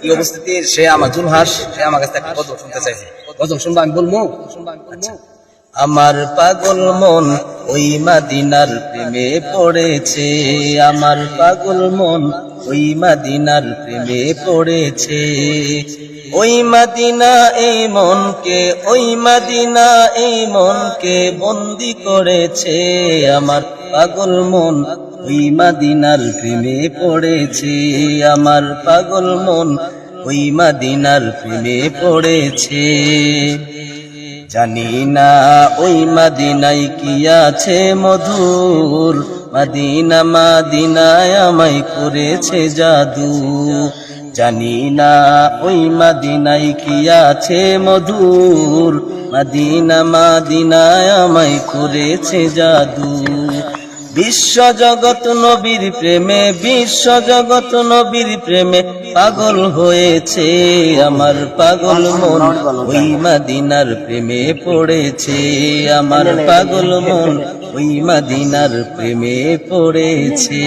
কি অবস্থিতি? সে আমার জুলহাস, সে আমার কাছে একটা গজল শুনতে চাইছে। গজল শুনবো? আমি বলবো। আচ্ছা। আমার পাগল মন ওই মাদিনার প্রেমে পড়েছে, আমার পাগল মন ওই মাদিনার প্রেমে পড়েছে। ওই মাদিনা এই মনকে, ওই মাদিনা এই মনকে বন্দি করেছে, আমার পাগল মন ওই মাদিনার প্রেমে পড়েছে, আমার পাগল মন ওই মাদিনার প্রেমে পড়েছে। জানি না ওই মাদিনায় কি আছে মধুর, মাদিনা মাদিনায় আমায় করেছে জাদু। জানি না ওই মাদিনায় কি আছে মধুর, মাদিনা মাদিনায় আমায় করেছে জাদু। বিশ্ব জগৎ নবীর প্রেমে, বিশ্ব জগৎ নবীর প্রেমে পাগল হয়েছে, আমার পাগল মন ওই মাদিনার প্রেমে পড়েছে, আমার পাগল মন ওই মাদিনার প্রেমে পড়েছে।